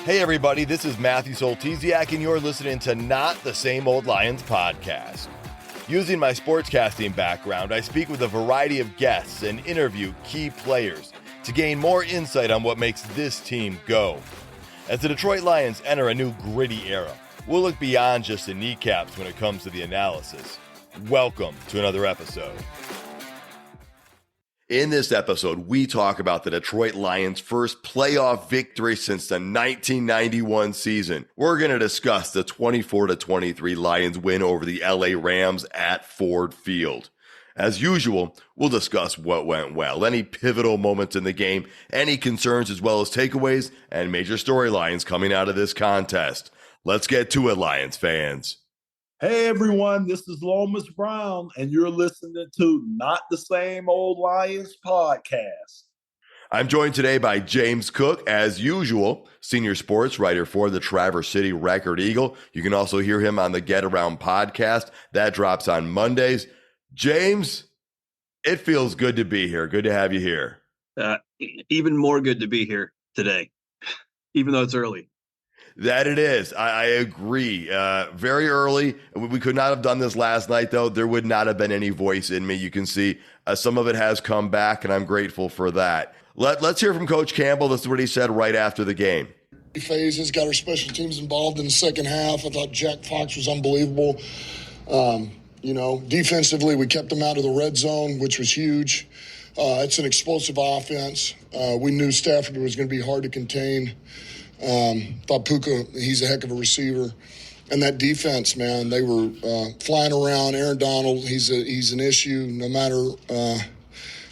Hey everybody, this is Matthew Soltesiak and you're listening to Not the Same Old Lions podcast. Using my sportscasting background, I speak with a variety of guests and interview key players to gain more insight on what makes this team go. As the Detroit Lions enter a new gritty era, we'll look beyond just the kneecaps when it comes to the analysis. Welcome to another episode. In this episode, we talk about the Detroit Lions' first playoff victory since the 1991 season. We're going to discuss the 24-23 Lions win over the LA Rams at Ford Field. As usual, we'll discuss what went well, any pivotal moments in the game, any concerns as well as takeaways, and major storylines coming out of this contest. Let's get to it, Lions fans. Hey everyone, this is Lomas Brown, and you're listening to Not the Same Old Lions podcast. I'm joined today by James Cook, as usual, senior sports writer for the Traverse City Record Eagle. You can also hear him on the Get Around podcast. That drops on Mondays. James, it feels good to be here. Good to have you here. Even more good to be here today, even though it's early. That it is. I agree. Very early. We could not have done this last night, though. There would not have been any voice in me. You can see some of it has come back, and I'm grateful for that. Let's hear from Coach Campbell. This is what he said right after the game. Phases, got our special teams involved in the second half. I thought Jack Fox was unbelievable. Defensively, we kept them out of the red zone, which was huge. It's an explosive offense. We knew Stafford was going to be hard to contain. Thought Puka, he's a heck of a receiver. And that defense, man, they were flying around. Aaron Donald, he's an issue no matter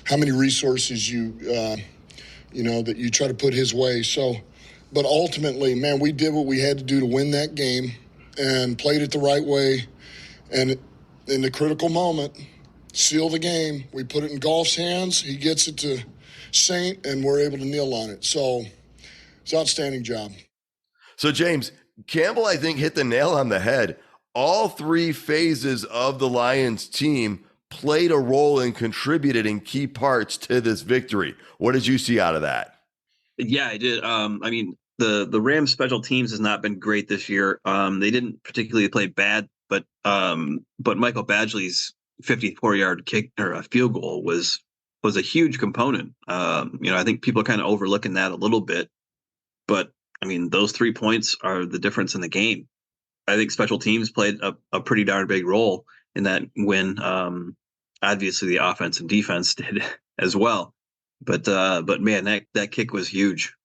how many resources that you try to put his way. So, but ultimately, man, we did what we had to do to win that game and played it the right way. And in the critical moment, seal the game. We put it in Goff's hands. He gets it to Saint, and we're able to kneel on it. So it's an outstanding job. So, James, Campbell, I think, hit the nail on the head. All three phases of the Lions team played a role and contributed in key parts to this victory. What did you see out of that? Yeah, I did. The Rams special teams has not been great this year. They didn't particularly play bad, but Michael Badgley's 54-yard kick or a field goal was a huge component. I think people are kind of overlooking that a little bit. But, those 3 points are the difference in the game. I think special teams played a pretty darn big role in that win. Obviously, the offense and defense did as well. But man, that kick was huge.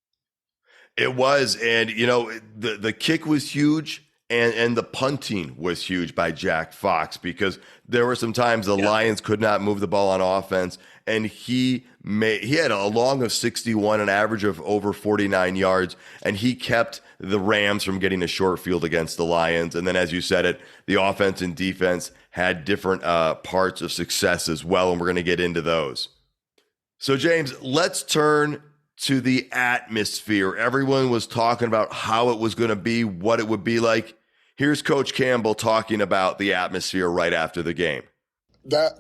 It was. And, the kick was huge. And the punting was huge by Jack Fox because there were some times the Lions could not move the ball on offense, and he had a long of 61, an average of over 49 yards, and he kept the Rams from getting a short field against the Lions. And then, as you said it, the offense and defense had different parts of success as well, and we're going to get into those. So, James, let's turn to the atmosphere. Everyone was talking about how it was going to be, what it would be like. Here's Coach Campbell talking about the atmosphere right after the game. That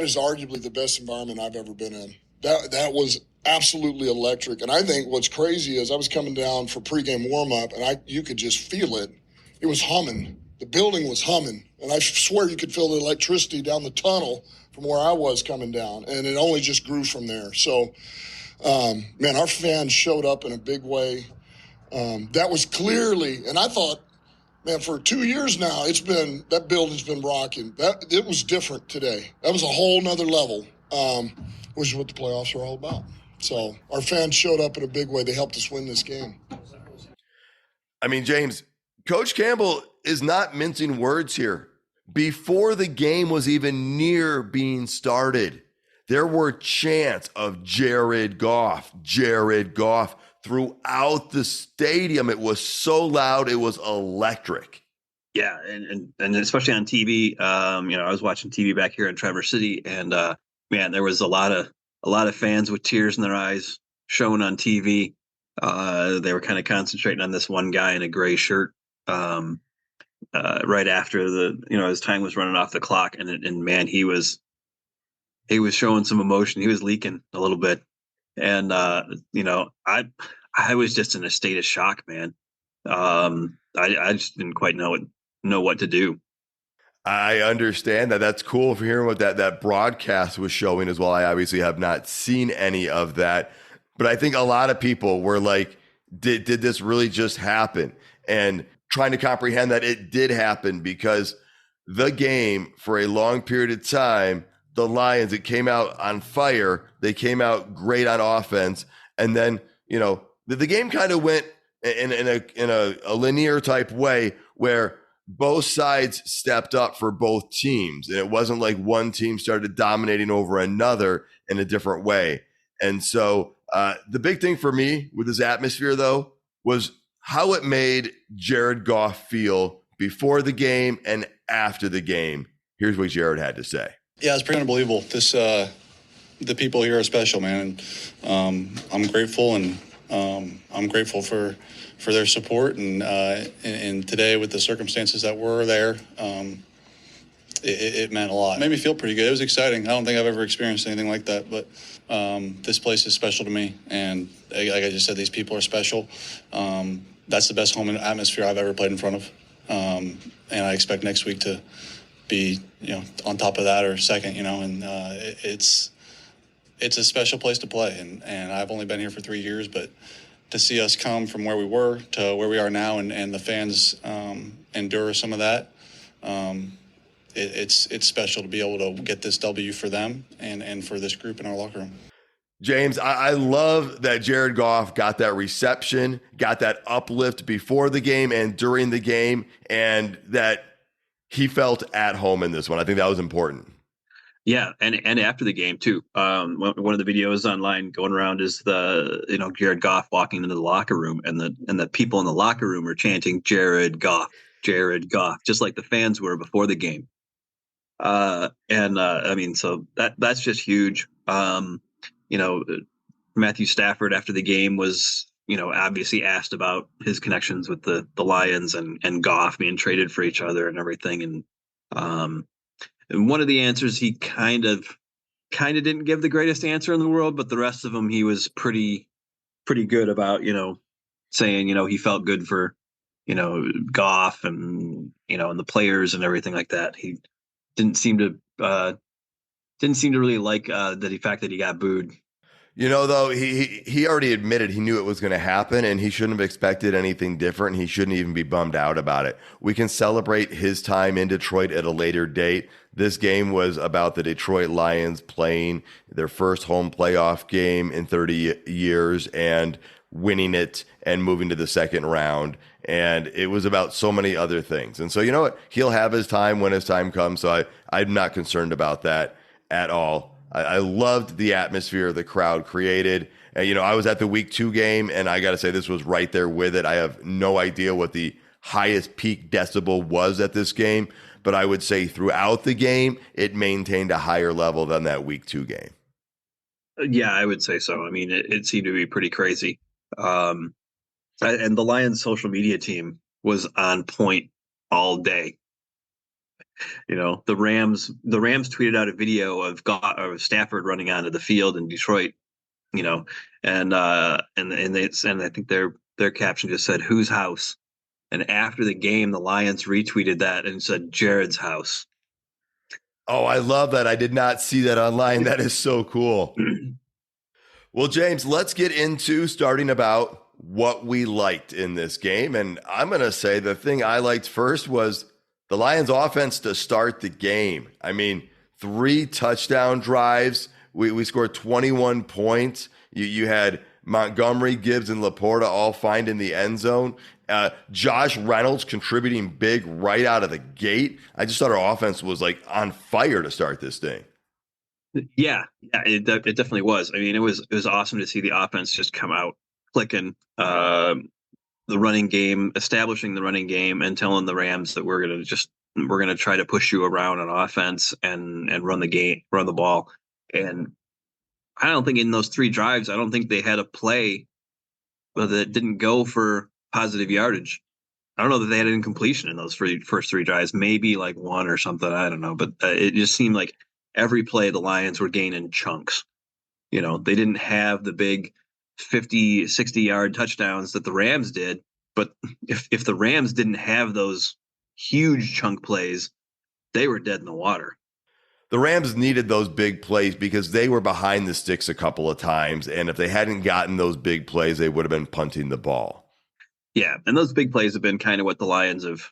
is arguably the best environment I've ever been in. That was absolutely electric. And I think what's crazy is I was coming down for pregame warm-up, and you could just feel it. It was humming. The building was humming. And I swear you could feel the electricity down the tunnel from where I was coming down. And it only just grew from there. So, our fans showed up in a big way. That was clearly, and I thought, man, for 2 years now, that building's been rocking. It was different today. That was a whole nother level, which is what the playoffs are all about. So our fans showed up in a big way. They helped us win this game. James, Coach Campbell is not mincing words here. Before the game was even near being started, there were chants of Jared Goff throughout the stadium. It was so loud, it was electric. Yeah, and especially on TV. I was watching TV back here in Traverse City, and there was a lot of fans with tears in their eyes shown on TV. They were kind of concentrating on this one guy in a gray shirt right after his time was running off the clock, and man, he was showing some emotion. He was leaking a little bit. And, I was just in a state of shock, man. I just didn't quite know what to do. I understand that. That's cool for hearing what that broadcast was showing as well. I obviously have not seen any of that, but I think a lot of people were like, did this really just happen? And trying to comprehend that it did happen, because the game for a long period of time, the Lions, it came out on fire. They came out great on offense. And then, the game kind of went in a linear type way where both sides stepped up for both teams. And it wasn't like one team started dominating over another in a different way. And so the big thing for me with this atmosphere, though, was how it made Jared Goff feel before the game and after the game. Here's what Jared had to say. Yeah, it's pretty unbelievable. The people here are special, man. I'm grateful, and I'm grateful for their support. And today, with the circumstances that were there, it meant a lot. It made me feel pretty good. It was exciting. I don't think I've ever experienced anything like that, but this place is special to me. And like I just said, these people are special. That's the best home atmosphere I've ever played in front of. And I expect next week to be, on top of that or second, and it's a special place to play. And I've only been here for 3 years, but to see us come from where we were to where we are now, and the fans endure some of that, it's special to be able to get this W for them and for this group in our locker room. James, I love that Jared Goff got that reception, got that uplift before the game and during the game, and that he felt at home in this one. I think that was important. Yeah, and after the game too. One of the videos online going around is Jared Goff walking into the locker room, and the people in the locker room are chanting Jared Goff, just like the fans were before the game. So that's just huge. Matthew Stafford after the game was, obviously asked about his connections with the Lions and Goff being traded for each other and everything. And one of the answers, he kind of didn't give the greatest answer in the world, but the rest of them, he was pretty good about, saying, he felt good for, Goff and, and the players and everything like that. He didn't seem to really like the fact that he got booed. Though he already admitted he knew it was going to happen, and he shouldn't have expected anything different. He shouldn't even be bummed out about it. We can celebrate his time in Detroit at a later date. This game was about the Detroit Lions playing their first home playoff game in 30 years and winning it and moving to the second round. And it was about so many other things. And so, you know what? He'll have his time when his time comes. So I'm not concerned about that at all. I loved the atmosphere the crowd created. And, I was at the week 2 game, and I got to say this was right there with it. I have no idea what the highest peak decibel was at this game, but I would say throughout the game, it maintained a higher level than that week 2 game. Yeah, I would say so. I mean, it seemed to be pretty crazy. And the Lions social media team was on point all day. The Rams tweeted out a video of Stafford running onto the field in Detroit, and I think their caption just said, "Whose house?" And after the game, the Lions retweeted that and said, "Jared's house." Oh, I love that. I did not see that online. That is so cool. Well, James, let's get into starting about what we liked in this game. And I'm going to say the thing I liked first was the Lions offense to start the game. I mean, 3 touchdown drives. We scored 21 points. You had Montgomery, Gibbs, and Laporta all find in the end zone. Josh Reynolds contributing big right out of the gate. I just thought our offense was like on fire to start this thing. Yeah, it definitely was. I mean, it was awesome to see the offense just come out clicking. The running game, establishing the running game, and telling the Rams that we're gonna try to push you around on offense and run the ball. And I don't think in those 3 drives, I don't think they had a play that didn't go for positive yardage. I don't know that they had an incompletion in those first 3 drives, maybe like 1 or something. I don't know, but it just seemed like every play the Lions were gaining chunks. They didn't have the big 50, 60-yard touchdowns that the Rams did. But if the Rams didn't have those huge chunk plays, they were dead in the water. The Rams needed those big plays because they were behind the sticks a couple of times. And if they hadn't gotten those big plays, they would have been punting the ball. Yeah, and those big plays have been kind of what the Lions have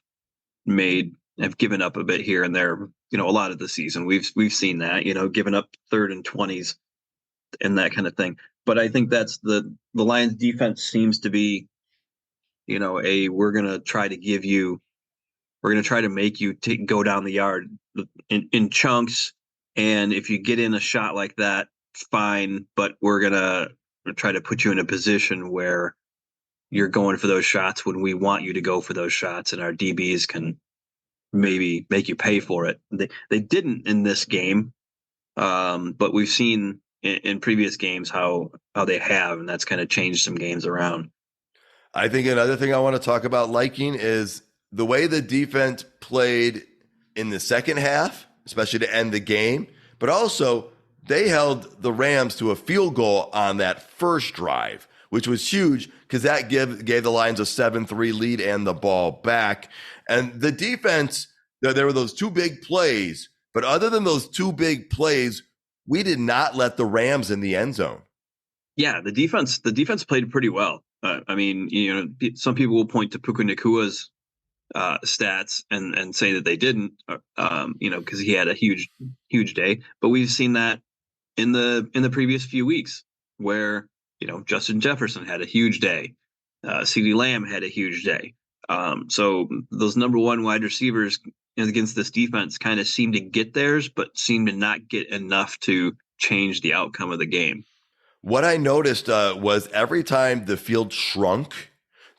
given up a bit here and there, a lot of the season. We've seen that, giving up 3rd and 20s and that kind of thing. But I think that's the Lions defense seems to be, we're going to try to make you go down the yard in chunks. And if you get in a shot like that, fine. But we're going to try to put you in a position where you're going for those shots when we want you to go for those shots. And our DBs can maybe make you pay for it. They didn't in this game. But we've seen in previous games how they have, and that's kind of changed some games around. I think another thing I want to talk about liking is the way the defense played in the second half, especially to end the game, but also they held the Rams to a field goal on that first drive, which was huge because that gave the Lions a 7-3 lead and the ball back. And the defense, there were those 2 big plays, but other than those 2 big plays, we did not let the Rams in the end zone. Yeah, the defense played pretty well. Some people will point to Puka Nakua's stats and say that they didn't, because he had a huge day. But we've seen that in the previous few weeks where, Justin Jefferson had a huge day. CeeDee Lamb had a huge day. So those number 1 wide receivers against this defense kind of seem to get theirs, but seem to not get enough to change the outcome of the game. What I noticed was every time the field shrunk,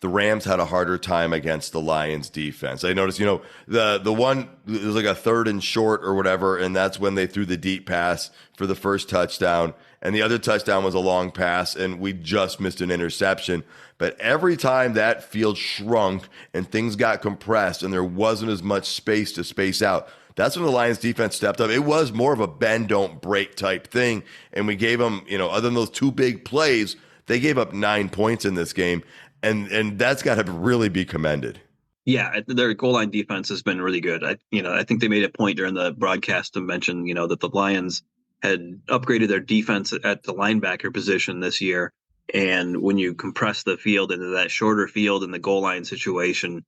the Rams had a harder time against the Lions defense. I noticed, the one, it was like a 3rd and short or whatever, and that's when they threw the deep pass for the first touchdown. And the other touchdown was a long pass, and we just missed an interception. But every time that field shrunk and things got compressed and there wasn't as much space to space out, that's when the Lions defense stepped up. It was more of a bend, don't break type thing. And we gave them, other than those 2 big plays, they gave up 9 points in this game. And that's got to really be commended. Yeah, their goal line defense has been really good. I think they made a point during the broadcast to mention, that the Lions had upgraded their defense at the linebacker position this year. And when you compress the field into that shorter field in the goal line situation,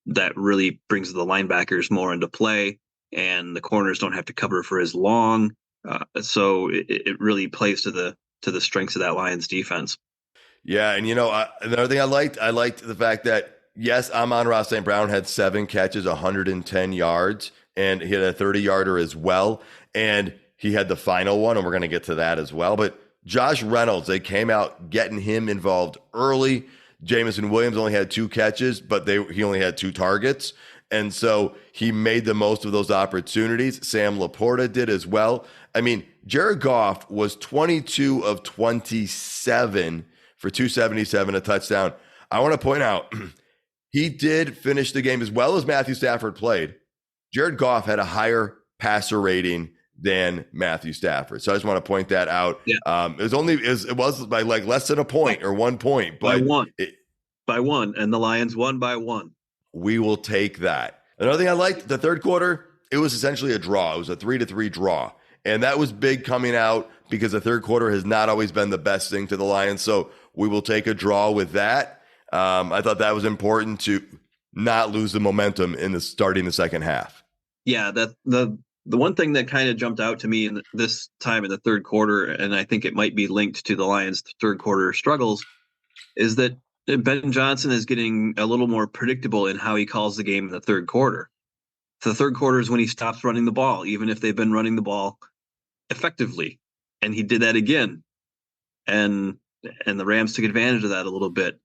that really brings the linebackers more into play, and the corners don't have to cover for as long. So it really plays to the strengths of that Lions defense. Yeah, and another thing I liked the fact that, yes, Amon-Ra St. Brown had 7 catches, 110 yards, and he had a 30-yarder as well. And he had the final one, and we're going to get to that as well. But Josh Reynolds, they came out getting him involved early. Jameson Williams only had 2 catches, but he only had 2 targets. And so he made the most of those opportunities. Sam Laporta did as well. I mean, Jared Goff was 22 of 27 for 277, a touchdown. I want to point out, he did finish the game as well as Matthew Stafford played. Jared Goff had a higher passer rating than Matthew Stafford. So I just want to point that out. Yeah. It was by like less than a point or 1 point. But by one. And the Lions won by 1. We will take that. Another thing I liked, the third quarter, it was essentially a draw. It was a 3-3 draw. And that was big coming out because the third quarter has not always been the best thing to the Lions. So we will take a draw with that. I thought that was important to not lose the momentum starting the second half. Yeah, the one thing that kind of jumped out to me in this time in the third quarter, and I think it might be linked to the Lions' third quarter struggles, is that Ben Johnson is getting a little more predictable in how he calls the game in the third quarter. So the third quarter is when he stops running the ball, even if they've been running the ball effectively. And he did that again. And the Rams took advantage of that a little bit.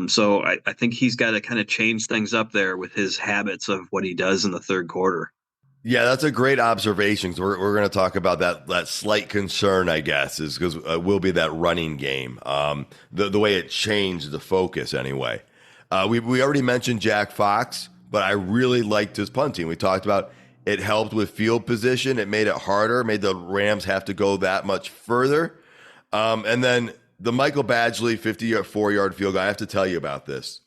So I think he's got to kind of change things up there with his habits of what he does in the third quarter. Yeah, that's a great observation. We're going to talk about that slight concern, I guess, is because will be that running game. The way it changed the focus anyway. We already mentioned Jack Fox, but I really liked his punting. We talked about it helped with field position. It made it harder, made the Rams have to go that much further. And then the Michael Badgley 54-yard field goal, I have to tell you about this.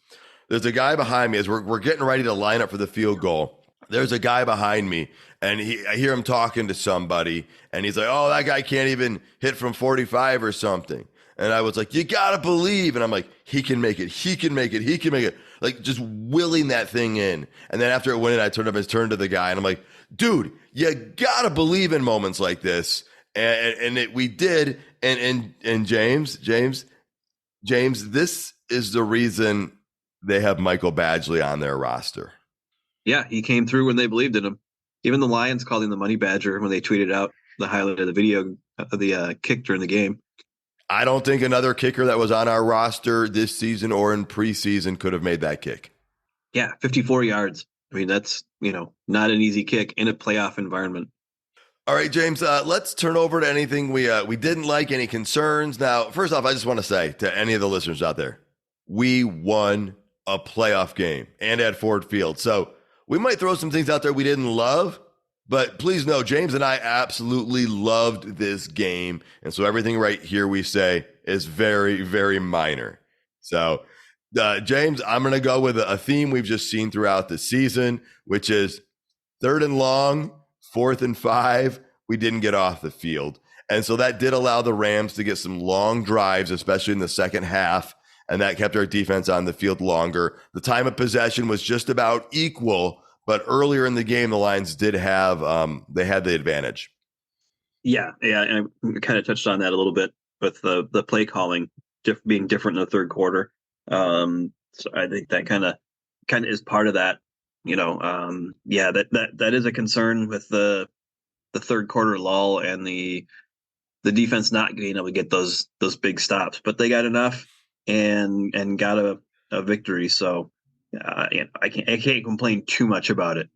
There's a guy behind me as we're getting ready to line up for the field goal. There's a guy behind me, and I hear him talking to somebody, and he's like, oh, that guy can't even hit from 45 or something. And I was like, you got to believe. And I'm like, he can make it. He can make it. He can make it. Like, just willing that thing in. And then after it went in, I turned up and turned to the guy, and I'm like, dude, you got to believe in moments like this. And we did. And James, this is the reason they have Michael Badgley on their roster. Yeah, he came through when they believed in him. Even the Lions called him the Money Badger when they tweeted out the highlight of the video of the kick during the game. I don't think another kicker that was on our roster this season or in preseason could have made that kick. Yeah, 54 yards. I mean, that's, not an easy kick in a playoff environment. All right, James, let's turn over to anything we didn't like, any concerns. Now, first off, I just want to say to any of the listeners out there, we won a playoff game and at Ford Field. So we might throw some things out there we didn't love, but please know, James and I absolutely loved this game. And so everything right here we say is very, very minor. So, James, I'm going to go with a theme we've just seen throughout the season, which is 3rd and long, 4th and 5, we didn't get off the field. And so that did allow the Rams to get some long drives, especially in the second half. And that kept our defense on the field longer. The time of possession was just about equal, but earlier in the game, the Lions did have they had the advantage. Yeah, and I kind of touched on that a little bit with the play calling being different in the third quarter. So I think that kind of is part of that. That is a concern with the third quarter lull and the defense not being able to get those big stops, but they got enough and got a victory. So I can't complain too much about it.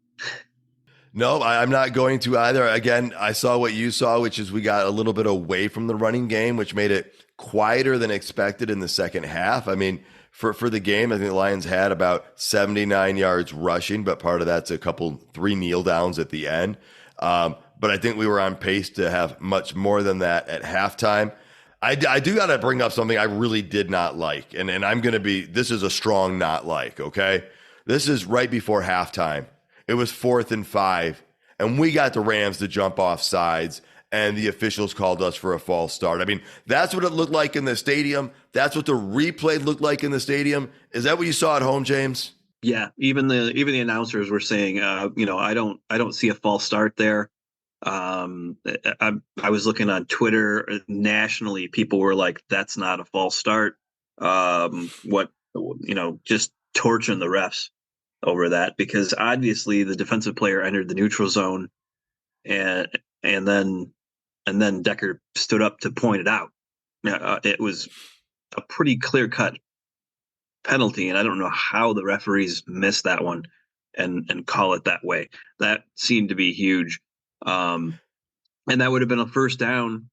No, I'm not going to either. Again, I saw what you saw, which is we got a little bit away from the running game, which made it quieter than expected in the second half. I mean, for the game, I think the Lions had about 79 yards rushing, but part of that's 3 kneel downs at the end. But I think we were on pace to have much more than that at halftime. I do got to bring up something I really did not like. And I'm going to this is a strong not like, okay? This is right before halftime. It was 4th and 5, and we got the Rams to jump off sides, and the officials called us for a false start. I mean, that's what it looked like in the stadium. That's what the replay looked like in the stadium. Is that what you saw at home, James? Yeah, even the announcers were saying, I don't see a false start there. I was looking on Twitter nationally. People were like, "That's not a false start." Just torching the refs over that, because obviously the defensive player entered the neutral zone, and then Decker stood up to point it out. It was a pretty clear-cut penalty, and I don't know how the referees missed that one and call it that way. That seemed to be huge. And that would have been a first down.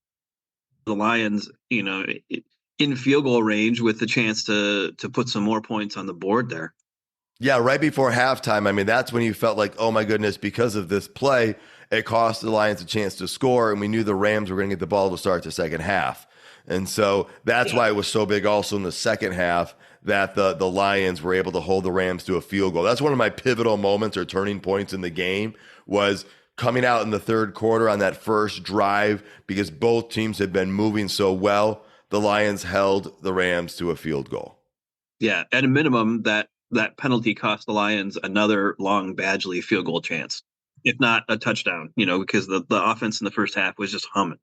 The Lions, in field goal range with the chance to put some more points on the board there. Yeah, right before halftime. I mean, that's when you felt like, oh my goodness, because of this play, it cost the Lions a chance to score, and we knew the Rams were going to get the ball to start the second half. And so that's why it was so big also in the second half that the Lions were able to hold the Rams to a field goal. That's one of my pivotal moments or turning points in the game, was coming out in the third quarter on that first drive, because both teams had been moving so well. The Lions held the Rams to a field goal. Yeah, at a minimum, that penalty cost the Lions another long Badgley field goal chance, if not a touchdown, because the offense in the first half was just humming.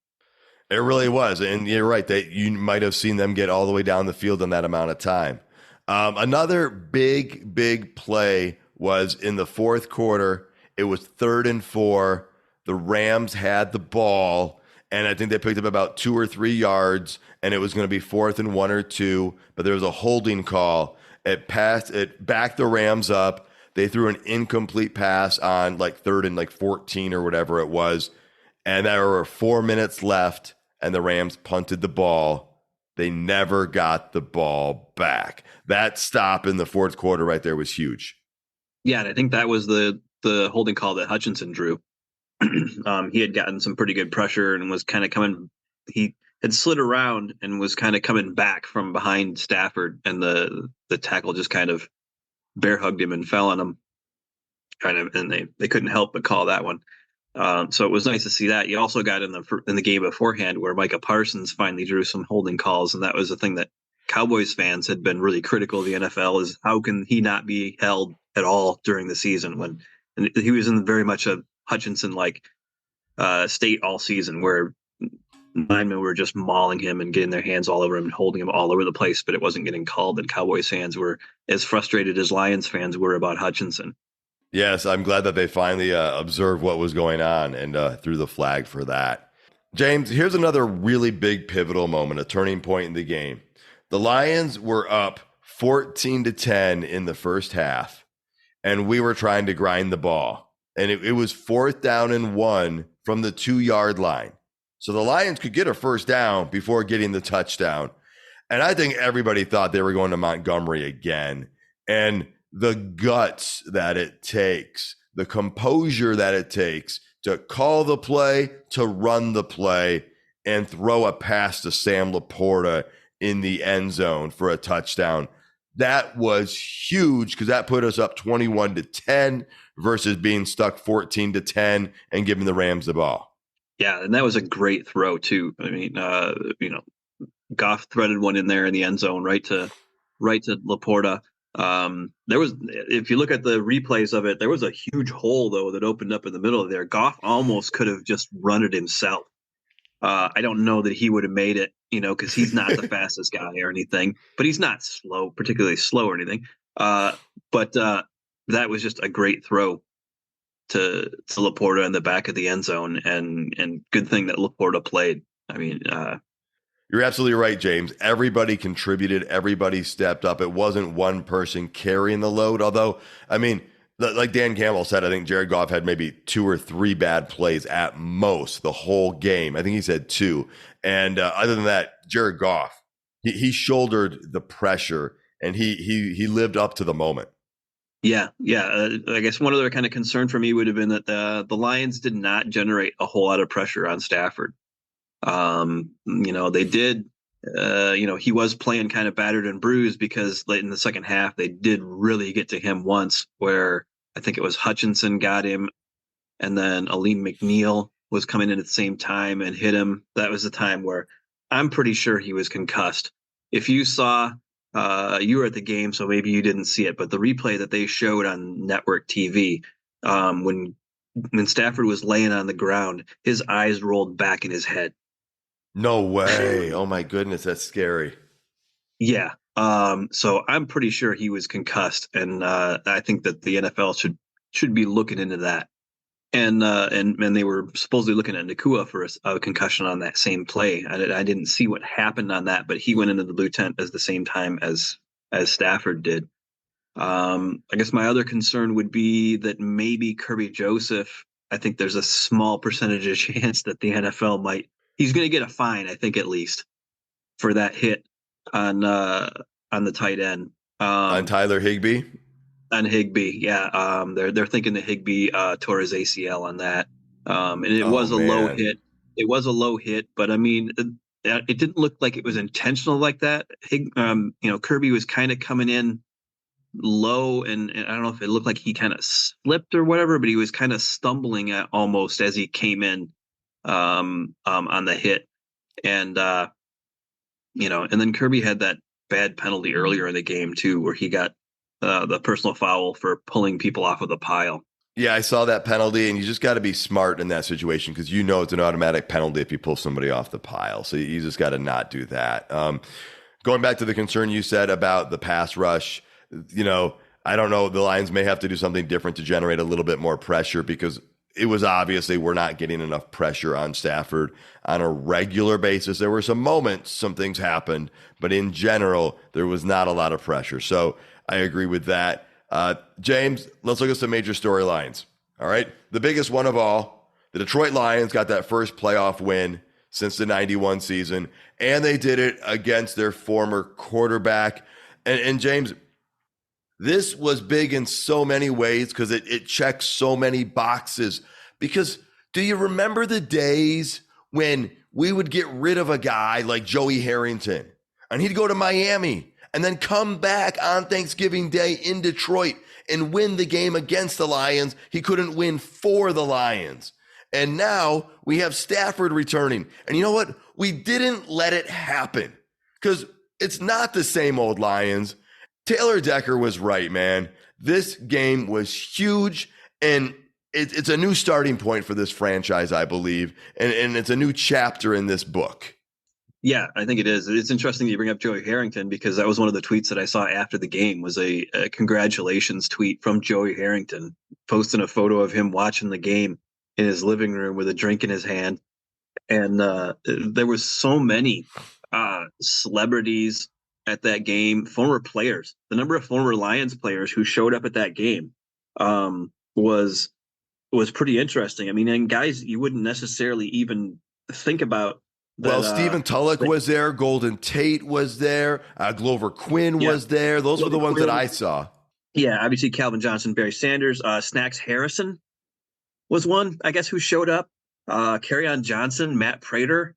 It really was. And you're right, that you might have seen them get all the way down the field in that amount of time. Another big play was in the fourth quarter. It was 3rd and 4. The Rams had the ball, and I think they picked up about 2 or 3 yards, and it was going to be 4th and 1 or 2, but there was a holding call. It backed the Rams up. They threw an incomplete pass on 3rd and 14 or whatever it was, and there were 4 minutes left, and the Rams punted the ball. They never got the ball back. That stop in the fourth quarter right there was huge. Yeah, and I think that was the holding call that Hutchinson drew. He had gotten some pretty good pressure and was kind of coming. His had slid around and was kind of coming back from behind Stafford, and the tackle just kind of bear hugged him and fell on him. And they couldn't help but call that one. So it was nice to see that. You also got in the game beforehand where Micah Parsons finally drew some holding calls, and that was the thing that Cowboys fans had been really critical of the NFL, is how can he not be held at all during the season, when and he was in very much a Hutchinson-like state all season, where linemen were just mauling him and getting their hands all over him and holding him all over the place, but it wasn't getting called, and Cowboys fans were as frustrated as Lions fans were about Hutchinson. Yes, I'm glad that they finally observed what was going on and threw the flag for that. James, here's another really big pivotal moment, a turning point in the game. The Lions were up 14-10 in the first half, and we were trying to grind the ball. And it was 4th down and 1 from the 2-yard line. So the Lions could get a first down before getting the touchdown. And I think everybody thought they were going to Montgomery again. And the guts that it takes, the composure that it takes to call the play, to run the play, and throw a pass to Sam Laporta in the end zone for a touchdown. That was huge, because that put us up 21-10 versus being stuck 14-10 and giving the Rams the ball. Yeah, and that was a great throw too. I mean, Goff threaded one in there in the end zone, right to Laporta. There was, if you look at the replays of it, there was a huge hole though that opened up in the middle of there. Goff almost could have just run it himself. I don't know that he would have made it, because he's not the fastest guy or anything, but he's not particularly slow or anything. But that was just a great throw to Laporta in the back of the end zone, and good thing that Laporta played. I mean, you're absolutely right, James. Everybody contributed. Everybody stepped up. It wasn't one person carrying the load. Although, I mean, like Dan Campbell said, I think Jared Goff had maybe 2 or 3 bad plays at most the whole game. I think he said 2. And other than that, Jared Goff, he shouldered the pressure, and he lived up to the moment. Yeah. I guess one other kind of concern for me would have been that the Lions did not generate a whole lot of pressure on Stafford. They did, he was playing kind of battered and bruised, because late in the second half, they did really get to him once, where I think it was Hutchinson got him, and then Aleem McNeil was coming in at the same time and hit him. That was the time where I'm pretty sure he was concussed. If you saw, you were at the game, so maybe you didn't see it, but the replay that they showed on network TV, when Stafford was laying on the ground, his eyes rolled back in his head. No way. Oh my goodness, that's scary. Yeah. So I'm pretty sure he was concussed, and I think that the NFL should be looking into that. And they were supposedly looking at Nakua for a concussion on that same play. I didn't see what happened on that, but he went into the blue tent at the same time as Stafford did. I guess my other concern would be that maybe Kirby Joseph, I think there's a small percentage of chance that the NFL he's going to get a fine, I think, at least, for that hit on the tight end. On Tyler Higbee? On Higbee, yeah. They're thinking that Higbee tore his ACL on that. And it was a low hit. It was a low hit, but I mean, it didn't look like it was intentional like that. Kirby was kind of coming in low, and I don't know if it looked like he kind of slipped or whatever, but he was kind of stumbling almost as he came in on the hit. And and then Kirby had that bad penalty earlier in the game too, where he got the personal foul for pulling people off of the pile. Yeah, I saw that penalty, and you just got to be smart in that situation, because it's an automatic penalty if you pull somebody off the pile. So you just got to not do that. Going back to the concern you said about the pass rush, I don't know. The Lions may have to do something different to generate a little bit more pressure, because it was obviously we're not getting enough pressure on Stafford on a regular basis. There were some moments, some things happened, but in general, there was not a lot of pressure. So I agree with that. James, let's look at some major storylines. All right. The biggest one of all, the Detroit Lions got that first playoff win since the 91 season, and they did it against their former quarterback. And James, this was big in so many ways, because it checks so many boxes. Because do you remember the days when we would get rid of a guy like Joey Harrington, and he'd go to Miami and then come back on Thanksgiving Day in Detroit and win the game against the Lions. He couldn't win for the Lions. And now we have Stafford returning. And you know what? We didn't let it happen because it's not the same old Lions. Taylor Decker was right, man. This game was huge, and it's a new starting point for this franchise, I believe, and it's a new chapter in this book. Yeah, I think it is. It's interesting you bring up Joey Harrington because that was one of the tweets that I saw after the game was a congratulations tweet from Joey Harrington, posting a photo of him watching the game in his living room with a drink in his hand. And there was so many celebrities at that game, former players. The number of former Lions players who showed up at that game was pretty interesting. I mean, and guys you wouldn't necessarily even think about. Well, Stephen Tulloch was there. Golden Tate was there. Glover Quinn was there. Those were the ones that I saw. Yeah, obviously Calvin Johnson, Barry Sanders, Snacks Harrison was one, I guess, who showed up. Kerryon Johnson, Matt Prater.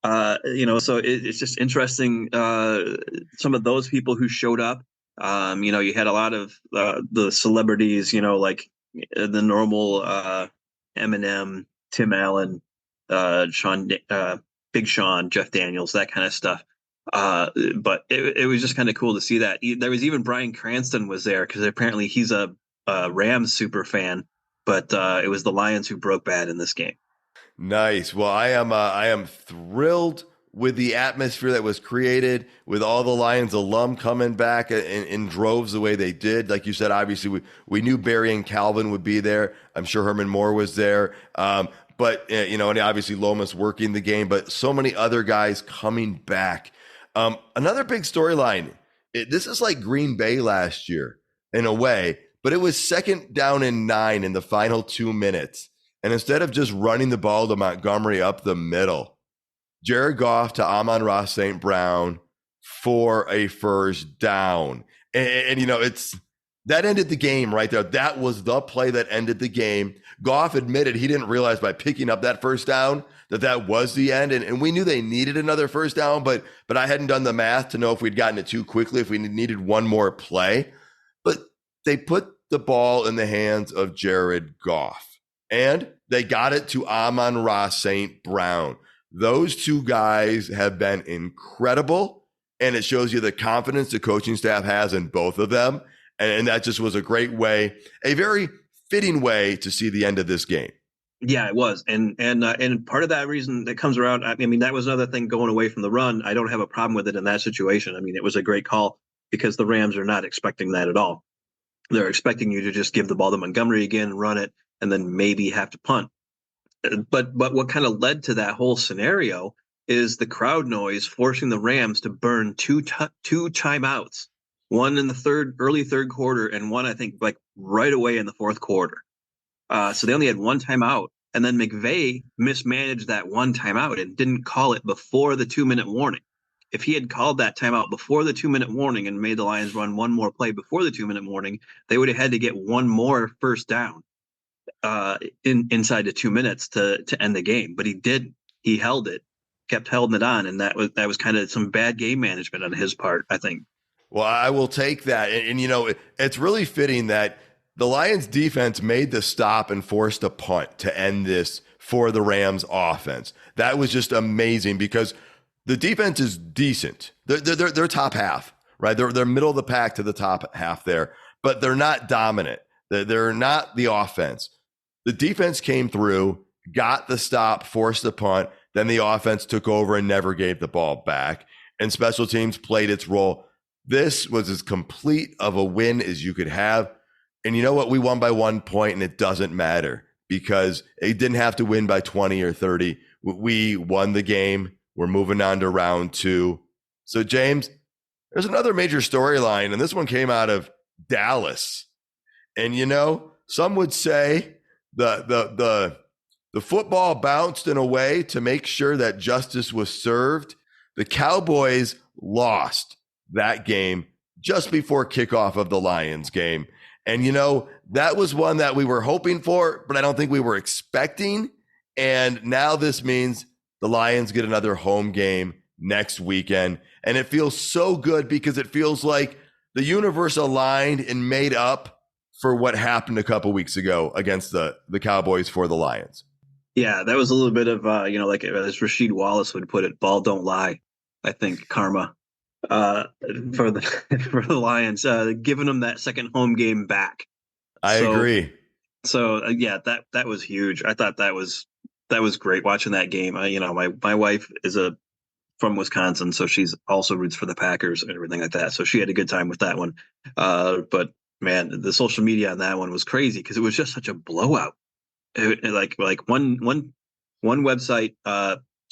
So it's just interesting. Some of those people who showed up. You had a lot of the celebrities. Like the normal Eminem, Tim Allen, Sean. Big Sean, Jeff Daniels, that kind of stuff. But it was just kind of cool to see that. There was even Bryan Cranston was there because apparently he's a Rams super fan. But it was the Lions who broke bad in this game. Nice. Well, I am thrilled with the atmosphere that was created with all the Lions alum coming back in droves the way they did. Like you said, obviously we knew Barry and Calvin would be there. I'm sure Herman Moore was there. But, and obviously Lomas working the game, but so many other guys coming back. Another big storyline. This is like Green Bay last year in a way, but it was 2nd down and 9 in the final 2 minutes. And instead of just running the ball to Montgomery up the middle, Jared Goff to Amon-Ra St. Brown for a first down. And that ended the game right there. That was the play that ended the game. Goff admitted he didn't realize by picking up that first down that was the end. And we knew they needed another first down, but I hadn't done the math to know if we'd gotten it too quickly, if we needed one more play. But they put the ball in the hands of Jared Goff, and they got it to Amon-Ra St. Brown. Those two guys have been incredible, and it shows you the confidence the coaching staff has in both of them. And that just was a great way, a very fitting way to see the end of this game. Yeah, it was. And part of that reason that comes around, I mean, that was another thing going away from the run. I don't have a problem with it in that situation. I mean, it was a great call because the Rams are not expecting that at all. They're expecting you to just give the ball to Montgomery again, run it, and then maybe have to punt. But what kind of led to that whole scenario is the crowd noise forcing the Rams to burn two timeouts. One in the early third quarter, and one, I think, like right away in the fourth quarter. So they only had one timeout. And then McVay mismanaged that one timeout and didn't call it before the 2-minute warning. If he had called that timeout before the 2-minute warning and made the Lions run one more play before the 2-minute warning, they would have had to get one more first down inside the 2 minutes to end the game. But he didn't. He held it, kept holding it on. And that was kind of some bad game management on his part, I think. Well, I will take that. And it's really fitting that the Lions defense made the stop and forced a punt to end this for the Rams offense. That was just amazing because the defense is decent. They're top half, right? They're middle of the pack to the top half there, but they're not dominant. They're not the offense. The defense came through, got the stop, forced the punt. Then the offense took over and never gave the ball back. And special teams played its role. This was as complete of a win as you could have. And you know what? We won by 1 point, and it doesn't matter because it didn't have to win by 20 or 30. We won the game. We're moving on to round 2. So, James, there's another major storyline, and this one came out of Dallas. And, some would say the football bounced in a way to make sure that justice was served. The Cowboys lost that game just before kickoff of the Lions game. And, that was one that we were hoping for, but I don't think we were expecting. And now this means the Lions get another home game next weekend. And it feels so good because it feels like the universe aligned and made up for what happened a couple weeks ago against the Cowboys for the Lions. Yeah, that was a little bit of, like as Rasheed Wallace would put it, ball don't lie. I think karma for the Lions, giving them that second home game back. I agree. So yeah, that was huge. I thought that was great watching that game. My wife is from Wisconsin, so she's also roots for the Packers and everything like that. So she had a good time with that one. But man, the social media on that one was crazy because it was just such a blowout. Like one website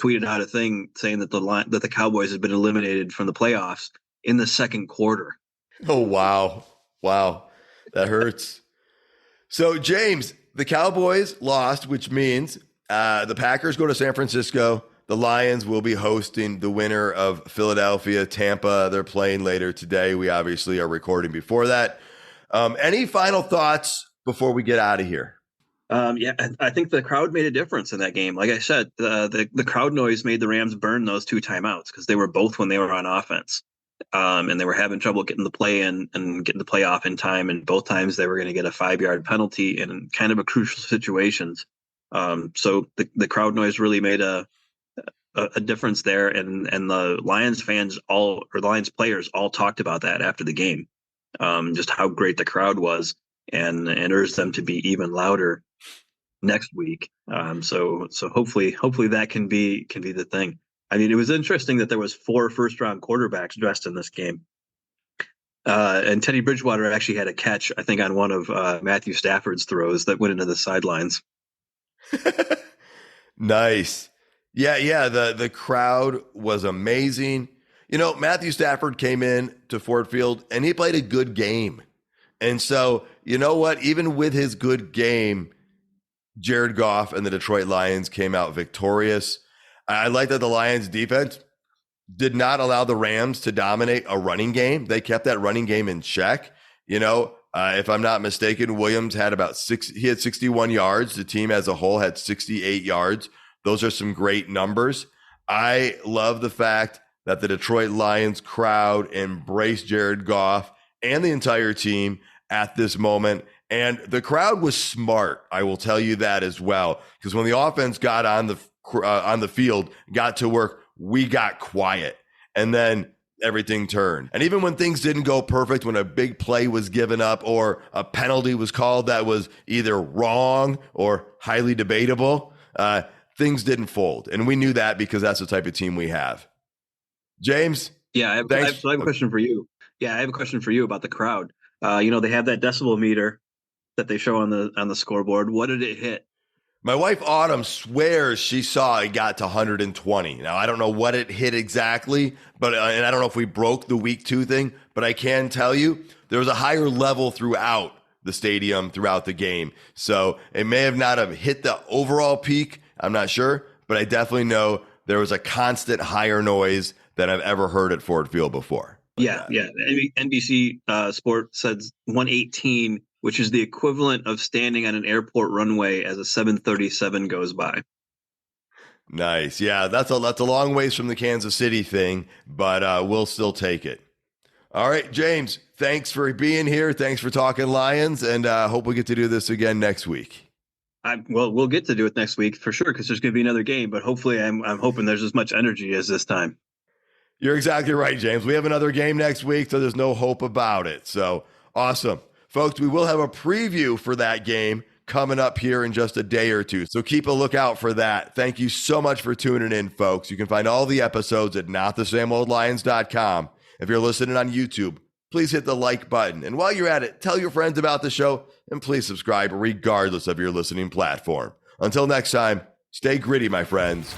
tweeted out a thing saying that the Cowboys had been eliminated from the playoffs in the second quarter. Oh wow, that hurts. So James, the Cowboys lost, which means the Packers go to San Francisco. The Lions will be hosting the winner of Philadelphia, Tampa. They're playing later today. We obviously are recording before that. Any final thoughts before we get out of here? Yeah, I think the crowd made a difference in that game. Like I said, the crowd noise made the Rams burn those 2 timeouts because they were both when they were on offense. And they were having trouble getting the play in and getting the play off in time. And both times they were going to get a 5-yard penalty in kind of a crucial situations. So the crowd noise really made a difference there. And the Lions fans the Lions players all talked about that after the game, just how great the crowd was and urged them to be even louder next week. So hopefully that can be the thing. I mean, it was interesting that there was 4 first-round quarterbacks dressed in this game. And Teddy Bridgewater actually had a catch, I think, on one of Matthew Stafford's throws that went into the sidelines. Nice. Yeah. The crowd was amazing. You know, Matthew Stafford came in to Ford Field and he played a good game. And so, you know what? Even with his good game, Jared Goff and the Detroit Lions came out victorious. I like that the Lions defense did not allow the Rams to dominate a running game. They kept that running game in check. You know, if I'm not mistaken, Williams had he had 61 yards. The team as a whole had 68 yards. Those are some great numbers. I love the fact that the Detroit Lions crowd embraced Jared Goff and the entire team at this moment. And the crowd was smart. I will tell you that as well. Because when the offense got on the field, got to work, we got quiet. And then everything turned. And even when things didn't go perfect, when a big play was given up or a penalty was called that was either wrong or highly debatable, things didn't fold. And we knew that because that's the type of team we have. James? Yeah, I have a question for you. Yeah, I have a question for you about the crowd. They have that decibel meter that they show on the scoreboard. What did it hit? My wife Autumn swears she saw it got to 120. Now, I don't know what it hit exactly, but and I don't know if we broke the week 2 thing, but I can tell you there was a higher level throughout the stadium, throughout the game. So it may have not have hit the overall peak. I'm not sure, but I definitely know there was a constant higher noise than I've ever heard at Ford Field before. Yeah. NBC Sport said 118, which is the equivalent of standing on an airport runway as a 737 goes by. Nice. Yeah, that's a long ways from the Kansas City thing, but we'll still take it. All right, James, thanks for being here. Thanks for talking Lions, and hope we get to do this again next week. We'll get to do it next week for sure because there's going to be another game, but hopefully I'm hoping there's as much energy as this time. You're exactly right, James. We have another game next week, so there's no hope about it. So awesome. Folks, we will have a preview for that game coming up here in just a day or two. So keep a lookout for that. Thank you so much for tuning in, folks. You can find all the episodes at notthesameoldlions.com. If you're listening on YouTube, please hit the like button. And while you're at it, tell your friends about the show and please subscribe regardless of your listening platform. Until next time, stay gritty, my friends.